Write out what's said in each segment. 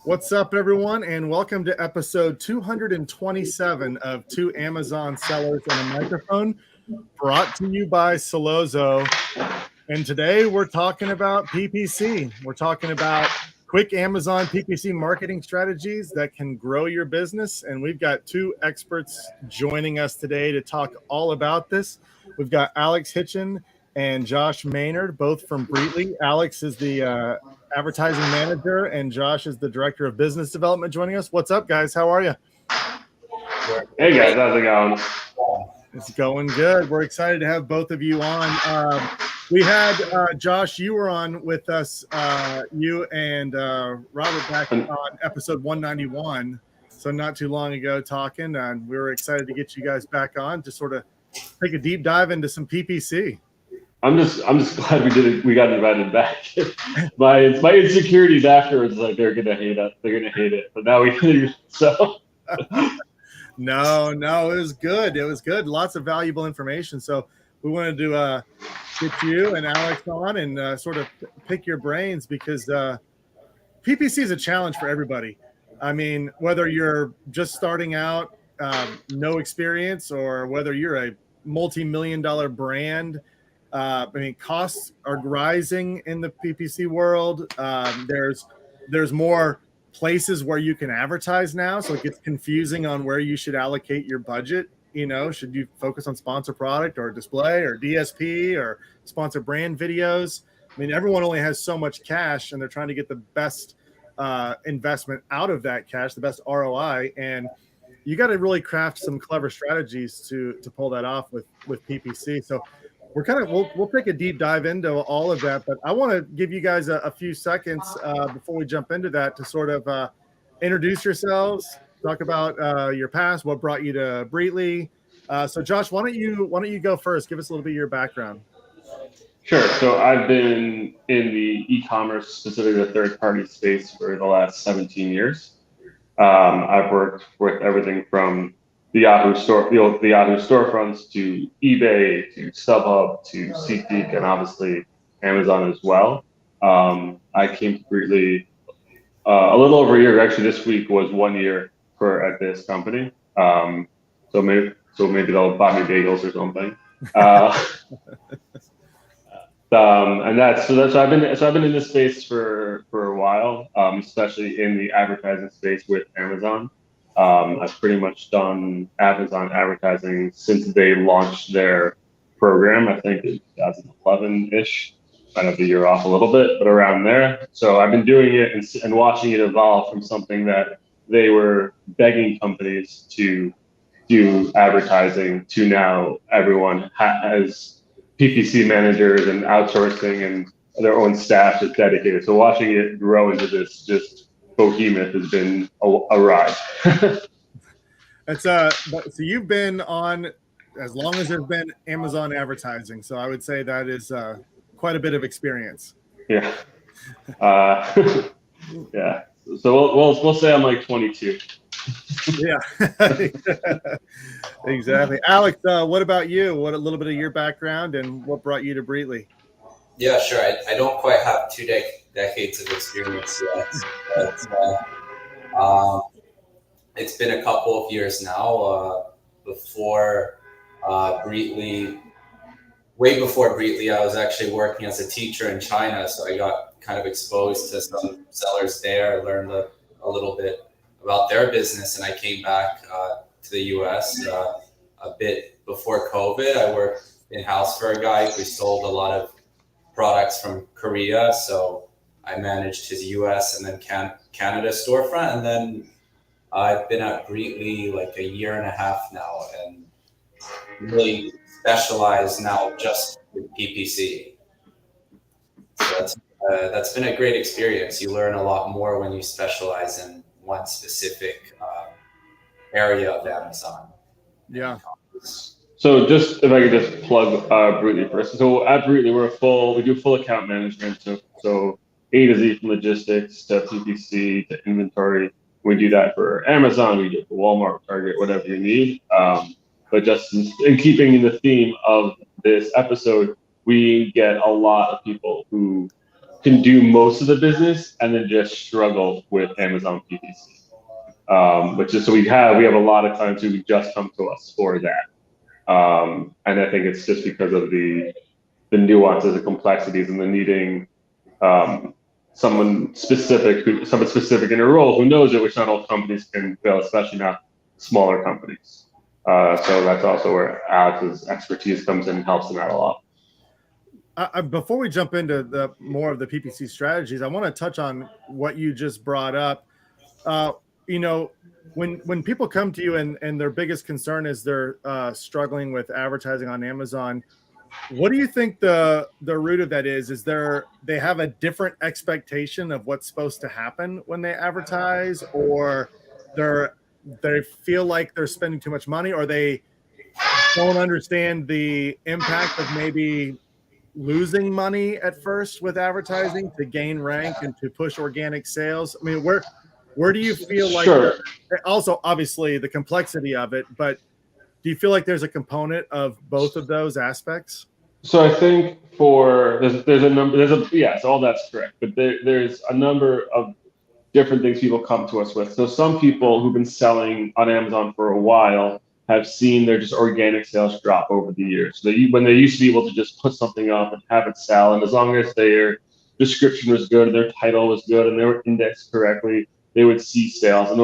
What's up, everyone, and welcome to episode 227 of Two Amazon Sellers and a Microphone, brought to you by Solozo. And today we're talking about PPC. We're talking about quick Amazon PPC marketing strategies that can grow your business. And we've got two experts joining us today to talk all about this. We've got Alex Hitchen and Josh Maynard, both from Breetly. Alex is the advertising manager, and Josh is the director of business development joining us. What's up, guys? How are you? Hey, guys. How's it going? It's going good. We're excited to have both of you on. We had Josh, you were on with us, you and Robert back on episode 191. So not too long ago talking, and we were excited to get you guys back on to sort of take a deep dive into some PPC. I'm just glad we did it. We got invited back. my insecurities afterwards, like they're gonna hate us. They're gonna hate it. But now we can. So. No, it was good. It was good. Lots of valuable information. So we wanted to get you and Alex on and sort of pick your brains because PPC is a challenge for everybody. I mean, whether you're just starting out, no experience, or whether you're a multi-million-dollar brand. I mean, costs are rising in the PPC world. There's more places where you can advertise now, so it gets confusing on where you should allocate your budget. You know, should you focus on sponsor product or display or DSP or sponsor brand videos? I mean, everyone only has so much cash, and they're trying to get the best investment out of that cash, the best ROI, and you got to really craft some clever strategies to pull that off with PPC. So we'll take a deep dive into all of that, but I want to give you guys a few seconds before we jump into that to sort of introduce yourselves, talk about your past, what brought you to Breetly. So Josh, why don't you go first? Give us a little bit of your background. Sure. So I've been in the e-commerce, specifically the third-party space, for the last 17 years. I've worked with everything from the Yahoo storefronts to eBay to StubHub to SeatGeek and obviously Amazon as well. I came to Breetly a little over a year. Actually, this week was 1 year at this company. So maybe they'll buy me bagels or something. So I've been in this space for a while, especially in the advertising space with Amazon. I've pretty much done Amazon advertising since they launched their program. I think in 2011-ish. Might have the year off a little bit, but around there. So I've been doing it and watching it evolve from something that they were begging companies to do advertising to now everyone has PPC managers and outsourcing and their own staff is dedicated. So watching it grow into this just behemoth has been a ride. So you've been on as long as there's been Amazon advertising. So I would say that is quite a bit of experience. Yeah. Yeah. So we'll say I'm like 22. Yeah. Exactly. Alex, what about you? What a little bit of your background and what brought you to Breetly? Yeah, sure. I don't quite have 2 decades of experience yet, but it's been a couple of years now. Before Breetly, way before Breetly, I was actually working as a teacher in China, so I got kind of exposed to some sellers there. I learned a little bit about their business, and I came back to the U.S. A bit before COVID. I worked in-house for a guy. We sold a lot of products from Korea, so I managed his US and then Canada storefront, and then I've been at Breetly like a year and a half now and really specialized now just with PPC. So that's been a great experience. You learn a lot more when you specialize in one specific area of Amazon. Yeah. So just if I could just plug Breetly first. So at Breetly, we do full account management. So A to Z from logistics to PPC to inventory. We do that for Amazon. We do it for Walmart, Target, whatever you need. But just in keeping in the theme of this episode, we get a lot of people who can do most of the business and then just struggle with Amazon PPC. Which is, so we have a lot of clients who just come to us for that. And I think it's just because of the nuances, the complexities, and the needing someone specific in a role who knows it, which not all companies can fill, especially not smaller companies. So that's also where Alex's expertise comes in and helps them out a lot. Before we jump into the more of the PPC strategies, I want to touch on what you just brought up. You know, when people come to you and their biggest concern is they're struggling with advertising on Amazon, what do you think the root of that is? Is they have a different expectation of what's supposed to happen when they advertise, or they feel like they're spending too much money, or they don't understand the impact of maybe losing money at first with advertising to gain rank and to push organic sales? I mean, where do you feel like also obviously the complexity of it, but do you feel like there's a component of both of those aspects? So I think yes, all that's correct, but there's a number of different things people come to us with. So some people who've been selling on Amazon for a while have seen their just organic sales drop over the years. So when they used to be able to just put something up and have it sell, and as long as their description was good, their title was good, and they were indexed correctly, they would see sales. And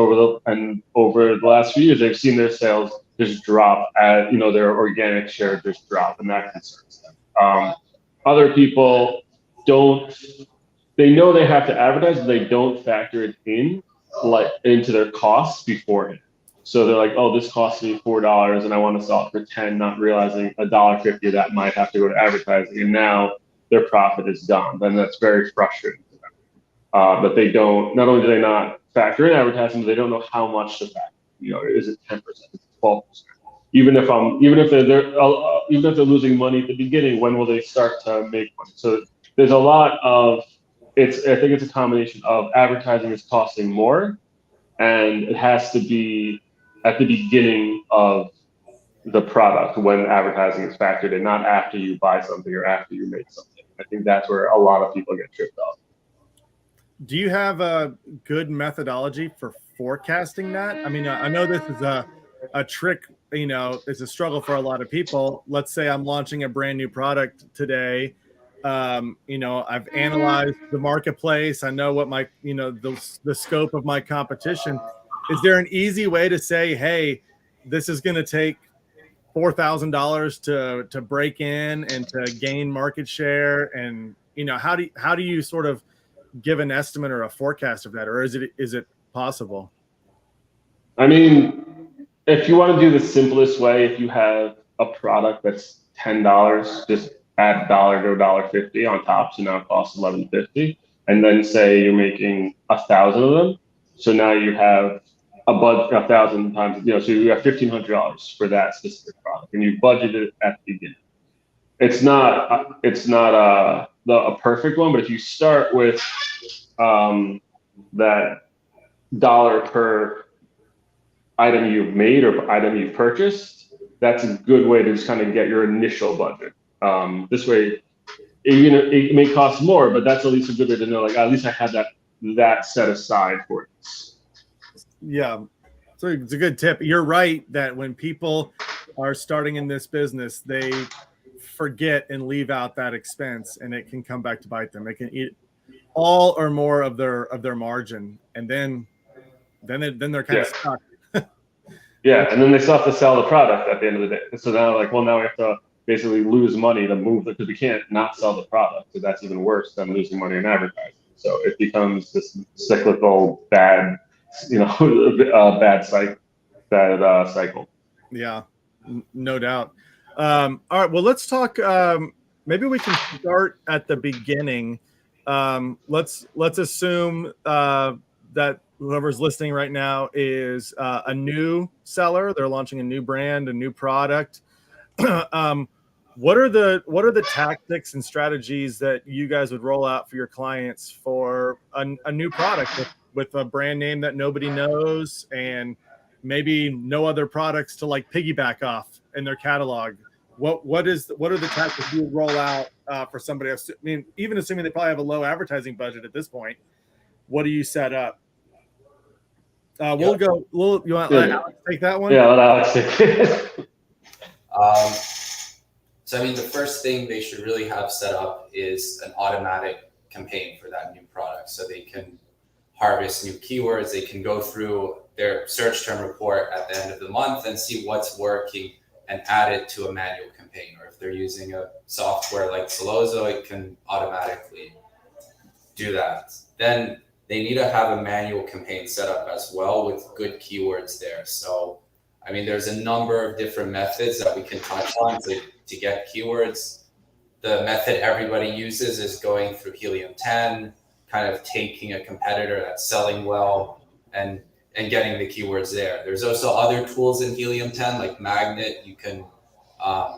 over the last few years, they've seen their sales just drop at, their organic share just drop, and that concerns them. Other people they know they have to advertise, but they don't factor it into their costs beforehand. So they're like, oh, this costs me $4 and I want to sell it for 10, not realizing $1.50 that might have to go to advertising, and now their profit is gone. Then that's very frustrating to them. But they don't. Not only do they not factor in advertising, but they don't know how much to factor. Is it 10%? Is it 12%? Even if they're losing money at the beginning, when will they start to make money? So there's a lot of I think it's a combination of advertising is costing more, and it has to be at the beginning of the product when advertising is factored in, not after you buy something or after you make something. I think that's where a lot of people get tripped up. Do you have a good methodology for forecasting that? I mean, I know this is a trick, it's a struggle for a lot of people. Let's say I'm launching a brand new product today. I've analyzed the marketplace. I know what the scope of my competition. Is there an easy way to say, hey, this is going to take $4,000 to break in and to gain market share? And, how do you sort of give an estimate or a forecast of that, or is it possible? I mean, if you want to do the simplest way, if you have a product that's $10, just add $1 to $1.50 on top, so now it costs $11.50, and then say you're making 1,000 of them, so now you have a budget 1,000 times, so you have $1,500 for that specific product, and you budget it at the beginning. It's not a perfect one, but if you start with that dollar per item you've made or item you've purchased, that's a good way to just kind of get your initial budget. This way, it may cost more, but that's at least a good way to know, like, at least I have that set aside for it. Yeah, so it's a good tip. You're right that when people are starting in this business, they forget and leave out that expense, and it can come back to bite them. It can eat all or more of their margin, and then they're kind of stuck. Yeah, and then they still have to sell the product at the end of the day. So now, now we have to basically lose money to move it, because we can't not sell the product. So that's even worse than losing money in advertising. So it becomes this cyclical bad cycle. Yeah, no doubt. All right, well, let's talk. Maybe we can start at the beginning. Let's assume that whoever's listening right now is a new seller. They're launching a new brand, a new product. What are the tactics and strategies that you guys would roll out for your clients for a new product with a brand name that nobody knows, and maybe no other products to like piggyback off in their catalog? what are the tactics you roll out for somebody else? I mean, even assuming they probably have a low advertising budget at this point, what do you set up? We'll go. You want Alex take that one? Yeah, let Alex take it. So I mean, the first thing they should really have set up is an automatic campaign for that new product, so they can harvest new keywords. They can go through their search term report at the end of the month and see what's working and add it to a manual campaign. Or if they're using a software like Solozo, it can automatically do that. Then they need to have a manual campaign set up as well with good keywords there. So, I mean, there's a number of different methods that we can touch on to get keywords. The method everybody uses is going through Helium 10, kind of taking a competitor that's selling well and getting the keywords there. There's also other tools in Helium 10 like Magnet. You can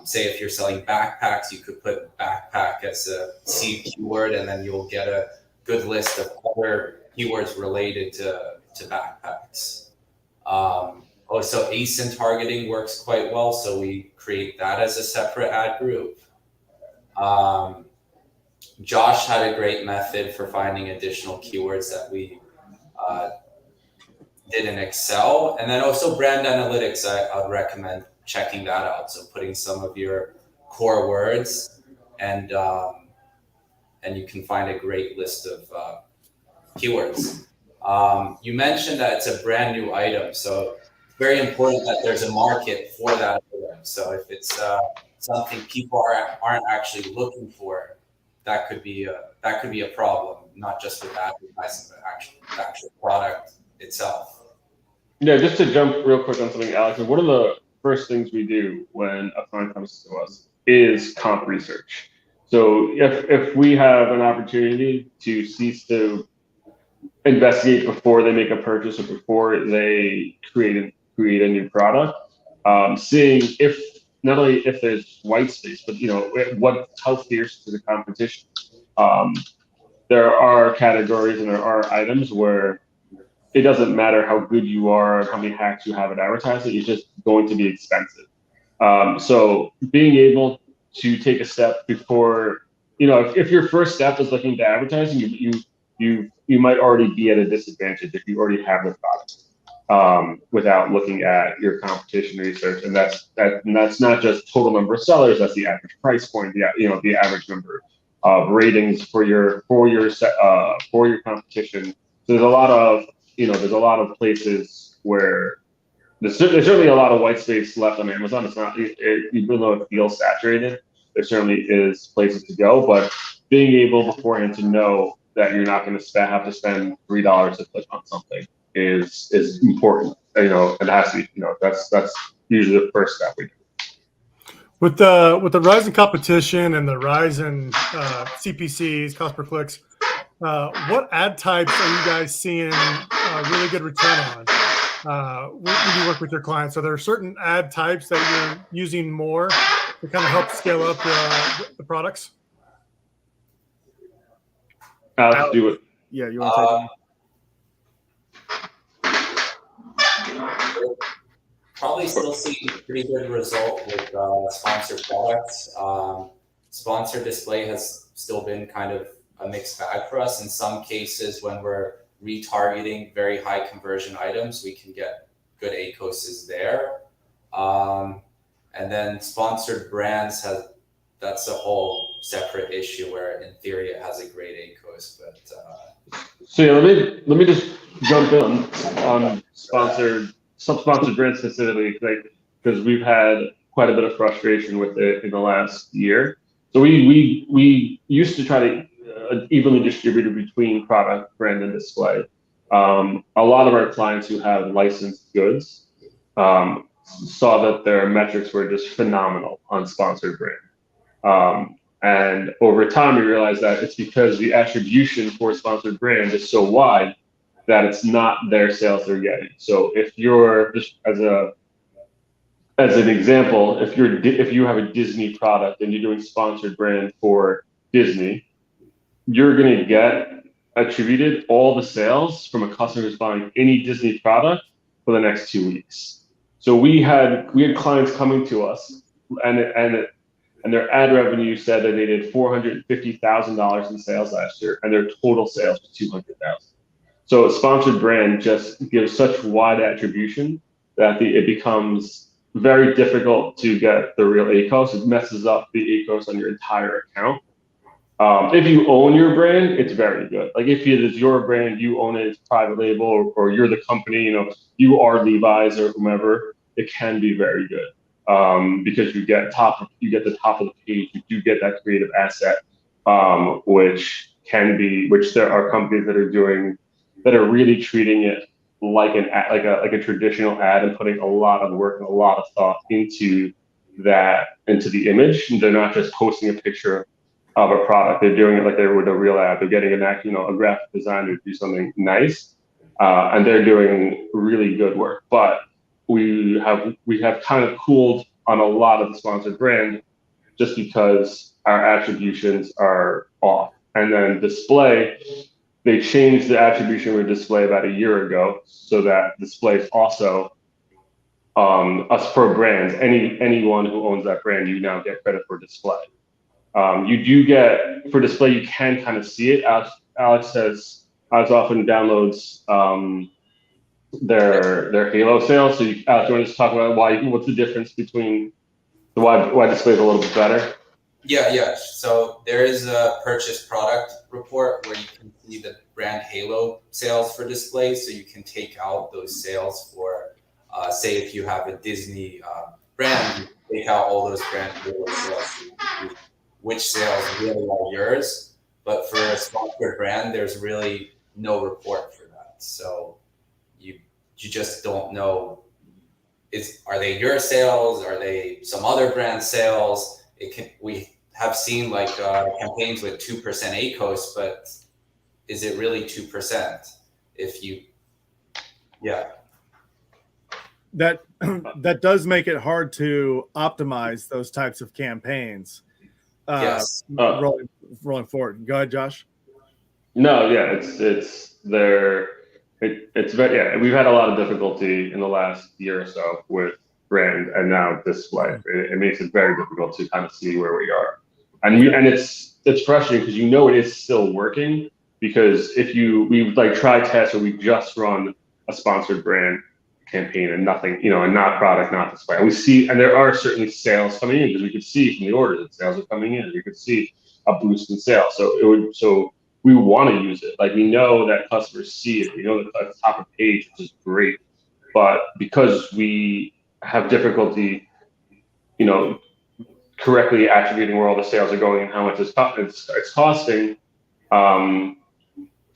say if you're selling backpacks, you could put backpack as a seed keyword, and then you'll get a good list of other keywords related to backpacks. Also, ASIN targeting works quite well, so we create that as a separate ad group. Josh had a great method for finding additional keywords that we did in Excel. And then also brand analytics, I'd recommend checking that out. So putting some of your core words and you can find a great list of keywords. You mentioned that it's a brand new item. So it's very important that there's a market for that item. So if it's something people aren't actually looking for, that could be a problem, not just with advertising, but the actual product itself. Yeah, just to jump real quick on something, Alex, one of the first things we do when a client comes to us is comp research. So if we have an opportunity to cease to investigate before they make a purchase or before they create a new product, seeing if not only if there's white space, but how fierce is the competition. There are categories and there are items where it doesn't matter how good you are and how many hacks you have at advertising, it's just going to be expensive. So being able to take a step before, if your first step is looking to advertising, you might already be at a disadvantage if you already have the product without looking at your competition research, and that's not just total number of sellers, that's the average price point, the average number of ratings for your competition. So there's a lot of places where there's certainly a lot of white space left on Amazon. It's not, even though it feels saturated, there certainly is places to go. But being able beforehand to know that you're not going to have to spend $3 to click on something is important. It has to be. That's usually the first step we do. With the rise in competition and the rise in CPCs, cost per clicks, what ad types are you guys seeing really good return on when you work with your clients? Are there certain ad types that you're using more to kind of help scale up the products? Alex, do it. Yeah, you want to take it? Probably still see pretty good result with sponsored products. Sponsored display has still been kind of a mixed bag for us. In some cases, when we're retargeting very high conversion items, we can get good ACOSs there. And then sponsored brands that's a whole separate issue where in theory it has a great ACOS, but so yeah, let me just jump in on some sponsored brands specifically, because we've had quite a bit of frustration with it in the last year. So we used to try to evenly distribute it between product, brand, and display. A lot of our clients who have licensed goods saw that their metrics were just phenomenal on sponsored brand. And over time, we realized that it's because the attribution for sponsored brand is so wide that it's not their sales they're getting. So if you're just as an example, if you have a Disney product and you're doing sponsored brand for Disney, you're going to get attributed all the sales from a customer who's buying any Disney product for the next 2 weeks. So we had clients coming to us and their ad revenue said that they did $450,000 in sales last year, and their total sales was 200,000. So a sponsored brand just gives such wide attribution that it becomes very difficult to get the real ACOS. It messes up the ACOS on your entire account. If you own your brand, it's very good. Like if it is your brand, you own it, it's private label, or you're the company, you are Levi's or whomever, it can be very good. Because you get the top of the page, you do get that creative asset, which there are companies that are really treating it like a traditional ad and putting a lot of work and a lot of thought into the image. They're not just posting a picture of a product. They're doing it like they would a real ad. They're getting a graphic designer to do something nice, and they're doing really good work. But we have kind of cooled on a lot of the sponsored brand just because our attributions are off. And then display, they changed the attribution for display about a year ago, so that display is also us for brands. Anyone who owns that brand, you now get credit for display. You do get for display. You can kind of see it. Alex often downloads their Halo sales. So Alex, you want to just talk about what's the difference between why display is a little bit better? Yeah. So there is a purchase product report where you can see the brand Halo sales for display. So you can take out those sales for, say, if you have a Disney brand, you take out all those brand Halo sales. So you can see which sales really are yours. But for a sponsored brand, there's really no report for that. So you just don't know, are they your sales? Are they some other brand sales? We have seen like campaigns with 2% ACOS, but is it really 2%? That does make it hard to optimize those types of campaigns. Yes. Rolling forward. Go ahead, Josh. No, yeah, it's very, yeah. We've had a lot of difficulty in the last year or so with brand and now display. It makes it very difficult to kind of see where we are, and it's frustrating because it is still working, because we like try tests or we just run a sponsored brand campaign and nothing, and not product, not display. And we see, and there are certainly sales coming in, because we could see from the orders that sales are coming in. We could see a boost in sales. So we want to use it. Like, we know that customers see it. We know that at the top of the page, which is great. But because we have difficulty, correctly attributing where all the sales are going and how much it's costing,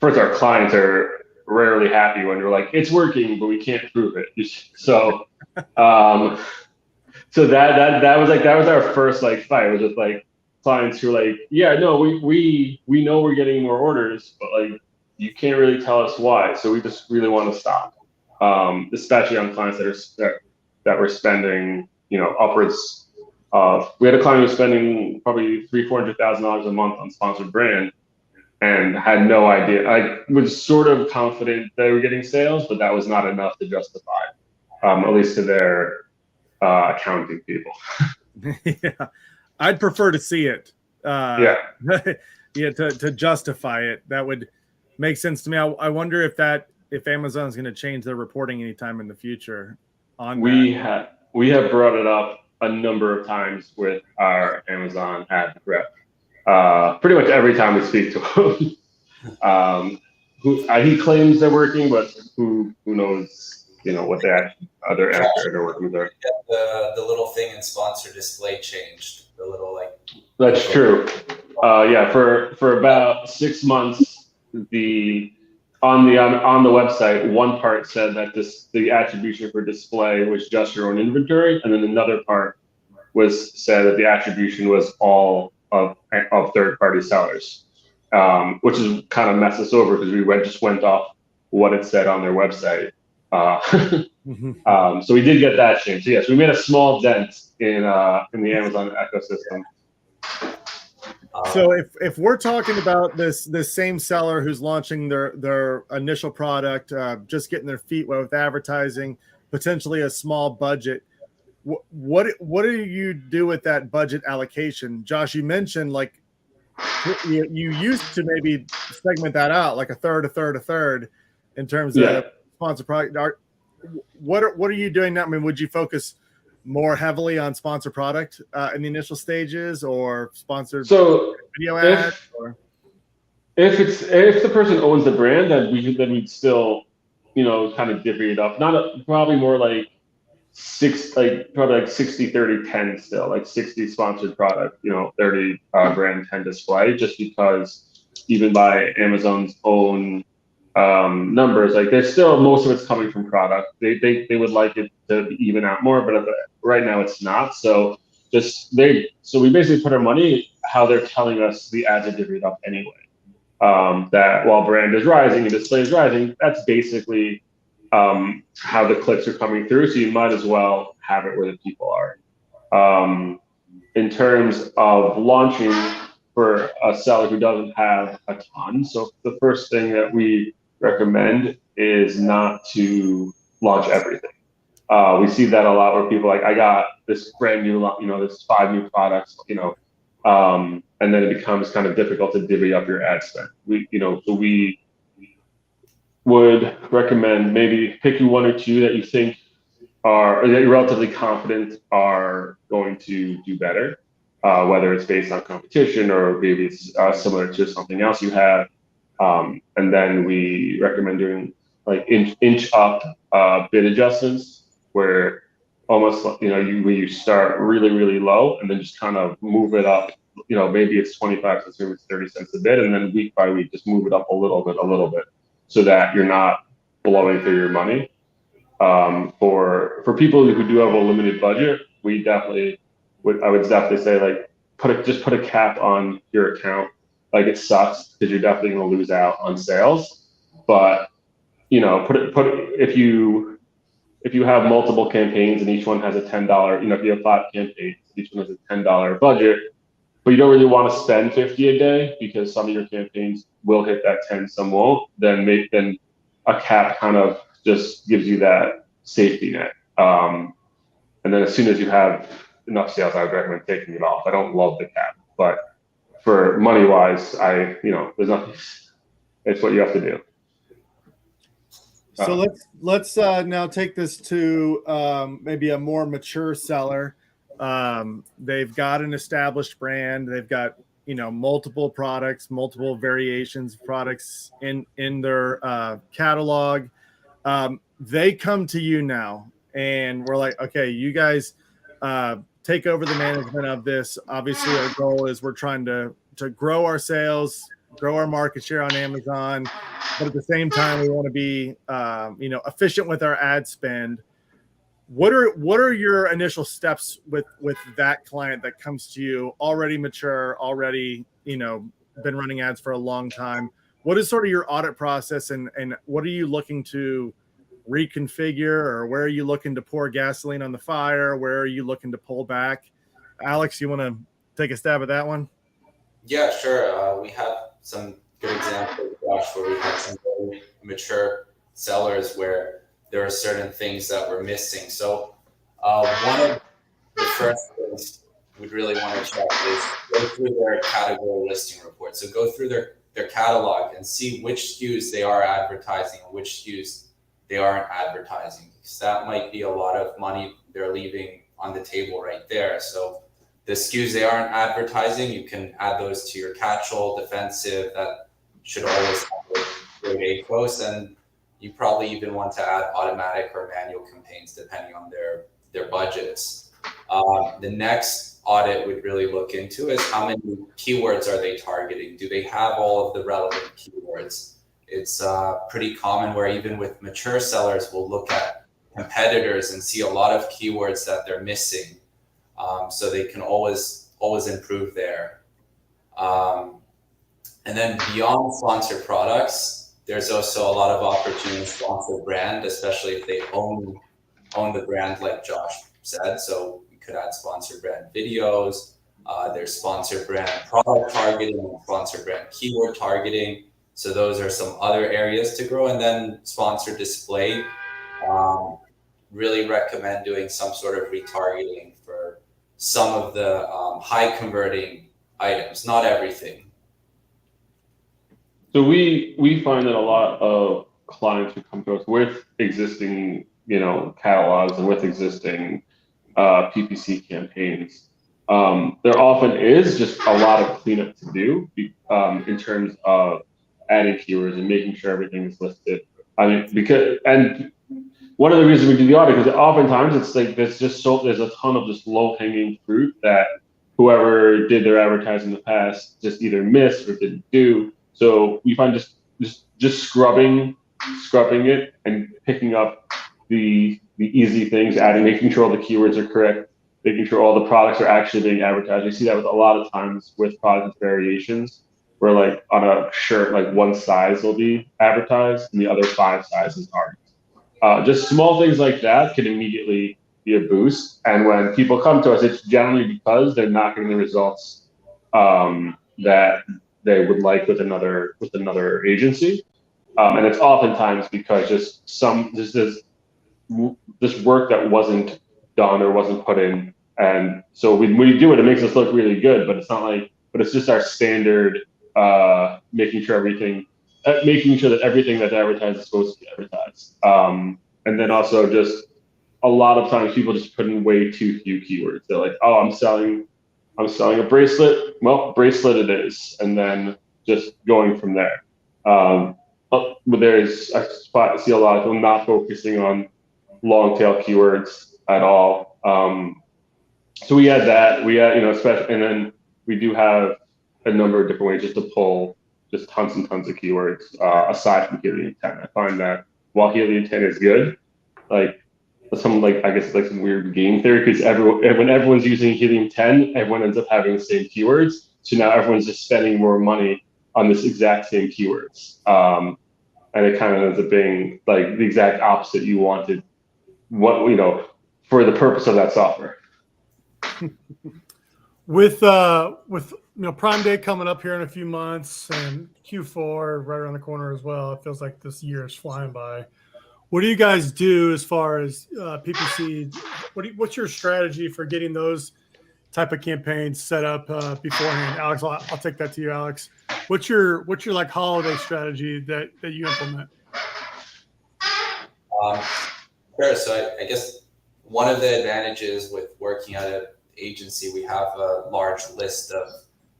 first, our clients are rarely happy when you're like, it's working, but we can't prove it. So that was our first fight. It was just like clients who were like, yeah, no, we know we're getting more orders, but you can't really tell us why. So we just really want to stop, especially on clients that were spending, upwards of. We had a client who was spending probably $300,000-$400,000 a month on sponsored brand, and had no idea. I was sort of confident they were getting sales, but that was not enough to justify, at least to their accounting people. Yeah, I'd prefer to see it. To justify it, that would make sense to me. I wonder if Amazon's going to change their reporting anytime in the future on that. We have brought it up a number of times with our Amazon ad rep. Pretty much every time we speak to him. He claims they're working, but who knows, what they other accurate are working with. The little thing in sponsor display changed. The little That's true. For about 6 months, on the website, one part said that the attribution for display was just your own inventory, and then another part said that the attribution was all of third-party sellers, which is kind of messed us over, because we just went off what it said on their website. So we did get that changed. So yes, we made a small dent in the Amazon ecosystem. So if we're talking about this same seller who's launching their initial product, just getting their feet wet with advertising, potentially a small budget, what do you do with that budget allocation? Josh, you mentioned like you used to maybe segment that out like a third in terms of sponsor product. What are you doing now? I mean, would you focus more heavily on sponsor product in the initial stages, or sponsored video ads? If the person owns the brand, then we'd still, kind of divvy it up. Probably more like probably like 60, 30, 10 still, like 60 sponsored product, 30 brand, 10 display, just because even by Amazon's own numbers, like there's still most of it's coming from product. They would like it to even out more, but right now it's not. So we basically put our money how they're telling us the ads are divvied up anyway. That while brand is rising and display is rising, that's basically how the clicks are coming through. So you might as well have it where the people are. In terms of launching for a seller who doesn't have a ton, so the first thing that we recommend is not to launch everything. We see that a lot where people I got this brand new, this 5 new products, and then it becomes kind of difficult to divvy up your ad spend. So we would recommend maybe picking 1 or 2 that you think that you're relatively confident are going to do better, whether it's based on competition or maybe it's similar to something else you have. And then we recommend doing like inch up bid adjustments, where almost you start really, really low and then just kind of move it up. Maybe it's 25 cents, maybe it's 30 cents a bid, and then week by week just move it up a little bit, so that you're not blowing through your money. For people who do have a limited budget, I would definitely say like just put a cap on your account. Like it sucks because you're definitely going to lose out on sales, but if you have multiple campaigns and each one has a $10, if you have 5 campaigns, each one has a $10 budget, but you don't really want to spend 50 a day because some of your campaigns will hit that 10, some won't, then a cap kind of just gives you that safety net. And then as soon as you have enough sales, I would recommend taking it off. I don't love the cap, but for money wise, there's nothing. It's what you have to do. So let's now take this to maybe a more mature seller. They've got an established brand. They've got multiple products, multiple variations of products in their catalog. They come to you now, and we're like, okay, you guys take over the management of this. Obviously, our goal is we're trying to grow our sales, grow our market share on Amazon, but at the same time, we want to be efficient with our ad spend. What are your initial steps with that client that comes to you already mature, already been running ads for a long time? What is sort of your audit process, and what are you looking to reconfigure, or where are you looking to pour gasoline on the fire? Where are you looking to pull back? Alex, you want to take a stab at that one? Yeah, sure. We have some good examples, Josh, where we have some very mature sellers where there are certain things that we're missing. So one of the first things we'd really want to check is go through their category listing report. So go through their catalog and see which SKUs they are advertising and which SKUs they aren't advertising, because that might be a lot of money they're leaving on the table right there. So the SKUs they aren't advertising, you can add those to your catch-all, defensive. That should always have a great post, and you probably even want to add automatic or manual campaigns depending on their budgets. The next audit we'd really look into is how many keywords are they targeting? Do they have all of the relevant keywords? It's pretty common where even with mature sellers, we'll look at competitors and see a lot of keywords that they're missing. So they can always improve there. And then beyond sponsored products, there's also a lot of opportunity to sponsor brand, especially if they own the brand, like Josh said. So we could add sponsored brand videos. There's sponsored brand product targeting and sponsored brand keyword targeting. So those are some other areas to grow. And then sponsored display. really recommend doing some sort of retargeting for some of the high converting items, not everything. So we find that a lot of clients who come to us with existing, catalogs and with existing PPC campaigns, there often is just a lot of cleanup to do in terms of adding keywords and making sure everything is listed. I mean, and one of the reasons we do the audit is oftentimes it's like there's a ton of just low hanging fruit that whoever did their advertising in the past just either missed or didn't do. So we find just scrubbing it and picking up the easy things, making sure all the keywords are correct, making sure all the products are actually being advertised. We see that with a lot of times with product variations, where like on a shirt, like one size will be advertised and the other 5 sizes aren't. Just small things like that can immediately be a boost. And when people come to us, it's generally because they're not getting the results that they would like with another agency. And it's oftentimes because this work that wasn't done or wasn't put in. And so when we do it, it makes us look really good, but it's just our standard, making sure that everything that's advertised is supposed to be advertised. And then also just a lot of times people just put in way too few keywords. They're like, oh, I'm selling a bracelet. Well, bracelet it is. And then just going from there. But I see a lot of people not focusing on long tail keywords at all. So we had that. Especially, and then we do have a number of different ways just to pull just tons and tons of keywords aside from Helium 10. I find that while Helium 10 is good, I guess some weird game theory, because when everyone's using Helium 10, everyone ends up having the same keywords. So now everyone's just spending more money on this exact same keywords. And it kind of ends up being like the exact opposite you wanted, for the purpose of that software. With Prime Day coming up here in a few months and Q4 right around the corner as well, it feels like this year is flying by. What do you guys do as far as PPC? What's your strategy for getting those type of campaigns set up beforehand? Alex, I'll take that to you, Alex. What's your like holiday strategy that you implement? Sure. So I guess one of the advantages with working at an agency, we have a large list of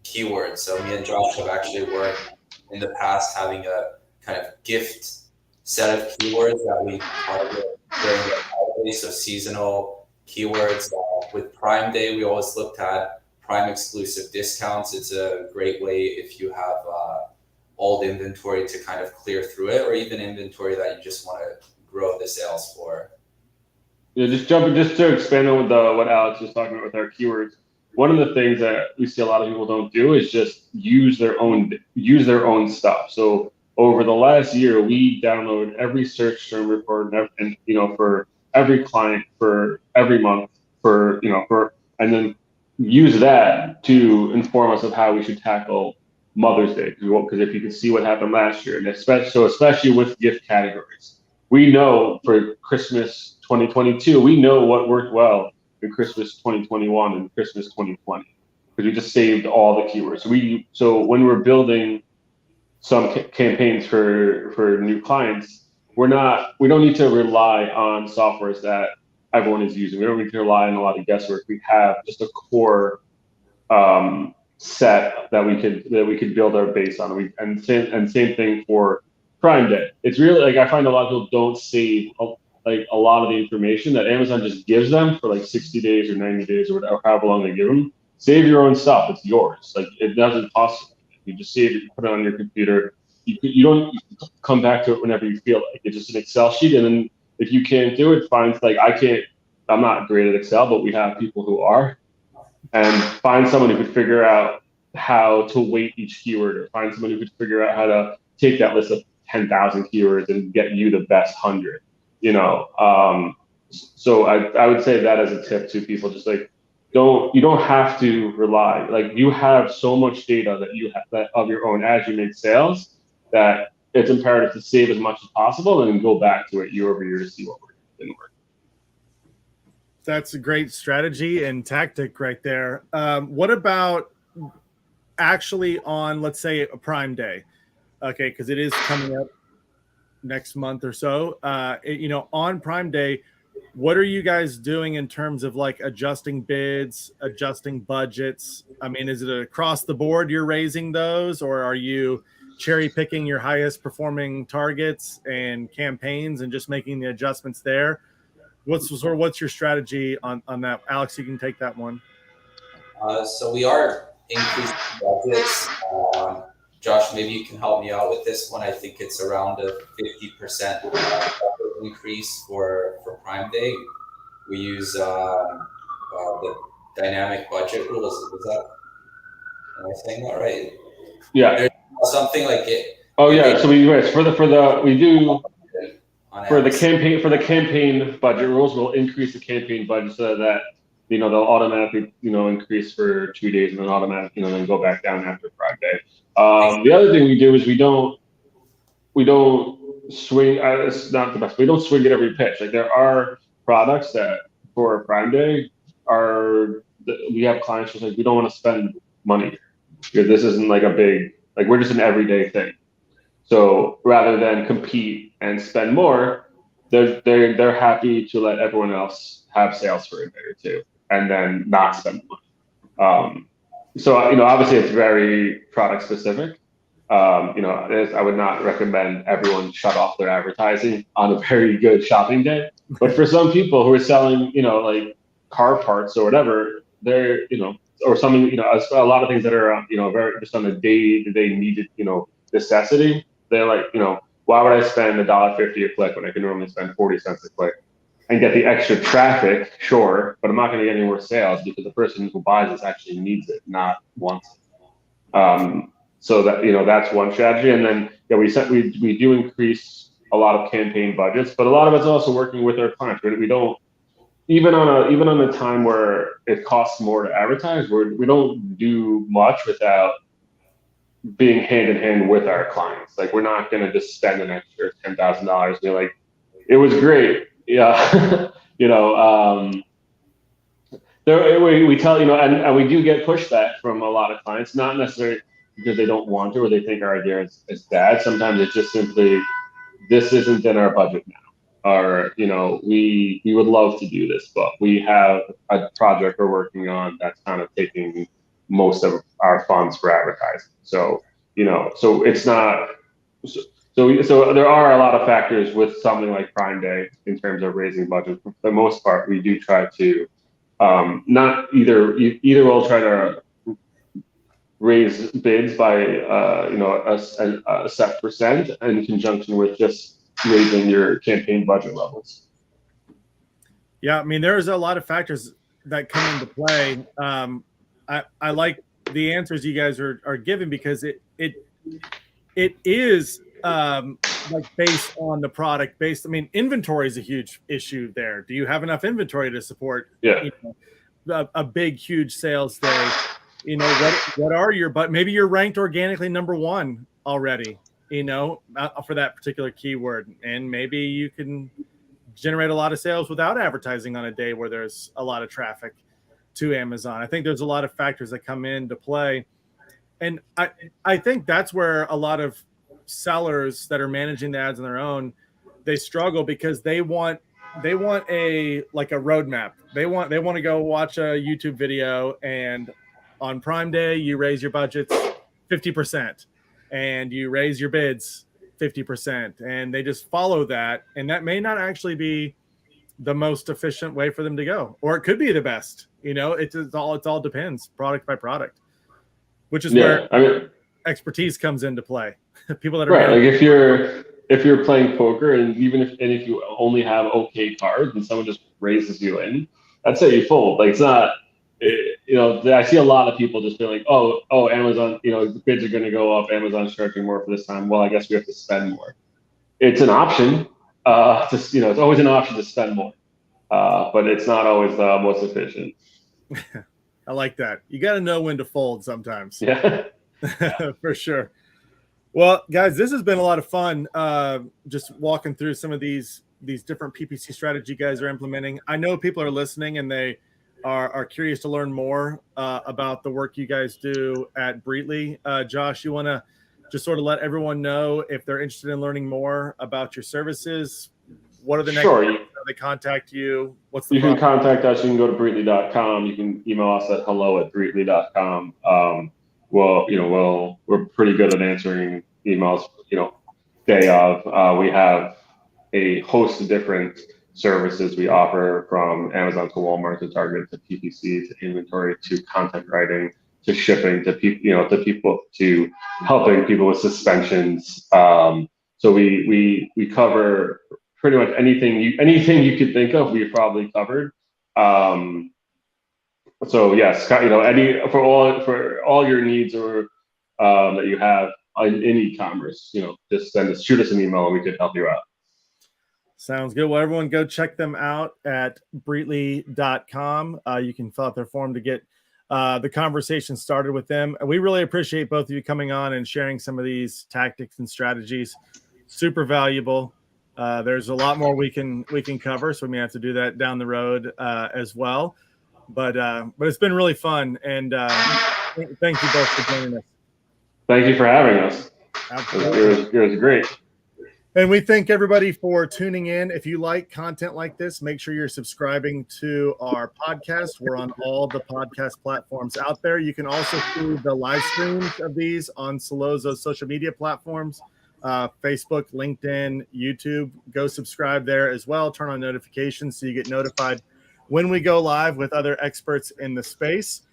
keywords. So me and Josh have actually worked in the past having a kind of gift set of keywords that we target during the holiday, so seasonal keywords. With Prime Day, we always looked at Prime exclusive discounts. It's a great way if you have old inventory to kind of clear through it, or even inventory that you just want to grow the sales for. Yeah, just to expand on what Alex was talking about with our keywords. One of the things that we see a lot of people don't do is just use their own stuff. So over the last year, we download every search term report and for every client for every month and then use that to inform us of how we should tackle Mother's Day. Because if you can see what happened last year, and especially with gift categories, we know for Christmas 2022, we know what worked well in Christmas 2021 and Christmas 2020 because we just saved all the keywords. So when we're building some campaigns for new clients, we don't need to rely on softwares that everyone is using. We don't need to rely on a lot of guesswork. We have just a core set that we could build our base on. And same thing for Prime Day. It's really like I find a lot of people don't save a lot of the information that Amazon just gives them for like 60 days or 90 days or whatever, however long they give them. Save your own stuff. It's yours. Like it doesn't cost you. You just save it, you put it on your computer. You don't come back to it whenever you feel like. It's just an Excel sheet, and then if you can't do it, find I'm not great at Excel, but we have people who are, and find someone who could figure out how to weight each keyword, or find someone who could figure out how to take that list of 10,000 keywords and get you the best 100. So I would say that as a tip to people, just like you don't have to rely, like you have so much data that you have that of your own as you make sales that it's imperative to save as much as possible and then go back to it year over year to see what didn't work. That's a great strategy and tactic right there. What about actually on, let's say, a Prime Day? Okay, because it is coming up next month or so. On Prime Day, what are you guys doing in terms of like adjusting bids, adjusting budgets? I mean, is it across the board you're raising those, or are you cherry picking your highest performing targets and campaigns and just making the adjustments there? What's your strategy on that? Alex, you can take that one. So we are increasing budgets. Josh, maybe you can help me out with this one. I think it's around a 50% increase for Prime Day. We use the dynamic budget rules. Am I saying that right? Yeah. There's something like it. Oh yeah. So we do for the campaign budget rules. We'll increase the campaign budget so that they'll automatically increase for 2 days and then automatically then go back down after Prime Day. The other thing we do is we don't swing. It's not the best. We don't swing at every pitch. Like there are products that for Prime Day we have clients who's like, we don't want to spend money because this isn't like a big, like we're just an everyday thing. So rather than compete and spend more, they're happy to let everyone else have sales for a day or two and then not spend money. So obviously it's very product specific. I would not recommend everyone shut off their advertising on a very good shopping day. But for some people who are selling, like car parts or whatever, they're, or something, a lot of things that are, very just on a day-to-day needed, necessity. They're like, why would I spend $1.50 a click when I can normally spend 40 cents a click and get the extra traffic? Sure, but I'm not going to get any more sales because the person who buys this actually needs it, not wants it. So that that's one strategy, and then we do increase a lot of campaign budgets, but a lot of it's also working with our clients. We don't even on a time where it costs more to advertise. We don't do much without being hand in hand with our clients. Like we're not going to just spend an extra $10,000 and be like, it was great, yeah, we tell and we do get pushback from a lot of clients, not necessarily because they don't want to or they think our idea is bad. Sometimes it's just simply, this isn't in our budget now, or we would love to do this, but we have a project we're working on that's kind of taking most of our funds for advertising. So so it's not so there are a lot of factors with something like Prime Day in terms of raising budget. For the most part, we do try to not either we'll try to raise bids by a set percent in conjunction with just raising your campaign budget levels. Yeah, I mean, there's a lot of factors that come into play. I like the answers you guys are giving because it is like based on the product. I mean, inventory is a huge issue there. Do you have enough inventory to support a big, huge sales day? What are but maybe you're ranked organically #1 already, for that particular keyword, and maybe you can generate a lot of sales without advertising on a day where there's a lot of traffic to Amazon. I think there's a lot of factors that come into play. And I think that's where a lot of sellers that are managing the ads on their own, they struggle because they want a roadmap. They want to go watch a YouTube video, and on Prime Day you raise your budgets 50% and you raise your bids 50%, and they just follow that, and that may not actually be the most efficient way for them to go, or it could be the best. It all depends product by product, which is where expertise comes into play. People that are right, like if you're playing poker, and if you only have okay cards and someone just raises you in, I'd say you fold. Like it's not, I see a lot of people just being like, oh, Amazon, the bids are going to go up. Amazon's charging more for this time. Well, I guess we have to spend more. It's an option. It's always an option to spend more, but it's not always the most efficient. I like that. You got to know when to fold sometimes. Yeah. For sure. Well, guys, this has been a lot of fun. Just walking through some of these these different PPC strategies you guys are implementing. I know people are listening and they are curious to learn more about the work you guys do at Breetly. Josh, you want to just sort of let everyone know if they're interested in learning more about your services? What are the next steps? How they contact you? What's the You can process? contact us. You can go to Breetly.com. You can email us at hello@breetly.com. We're pretty good at answering emails, day of. We have a host of different services we offer, from Amazon to Walmart to Target to PPC to inventory to content writing to shipping to people to helping people with suspensions. So we cover pretty much anything you could think of. We've probably covered. So yes, for all your needs or that you have in e-commerce, just shoot us an email and we could help you out. Sounds good. Well, everyone go check them out at Breetly.com. You can fill out their form to get the conversation started with them. We really appreciate both of you coming on and sharing some of these tactics and strategies. Super valuable. There's a lot more we can cover, so we may have to do that down the road as well. But it's been really fun, and thank you both for joining us. Thank you for having us. Absolutely. It was great. And we thank everybody for tuning in. If you like content like this, make sure you're subscribing to our podcast. We're on all the podcast platforms out there. You can also see the live streams of these on Solozo's social media platforms, Facebook, LinkedIn, YouTube. Go subscribe there as well. Turn on notifications so you get notified when we go live with other experts in the space.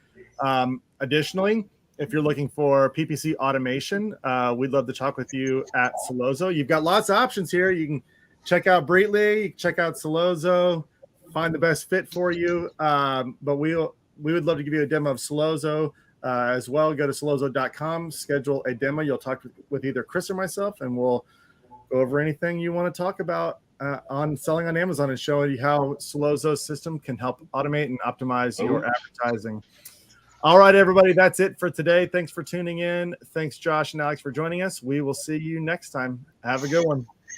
Additionally, if you're looking for PPC automation, we'd love to talk with you at Solozo. You've got lots of options here. You can check out Breetly, check out Solozo, find the best fit for you. But we would love to give you a demo of Solozo as well. Go to Solozo.com, schedule a demo. You'll talk with either Chris or myself, and we'll go over anything you want to talk about on selling on Amazon and show you how Solozo's system can help automate and optimize your advertising. All right, everybody, that's it for today. Thanks for tuning in. Thanks, Josh and Alex, for joining us. We will see you next time. Have a good one.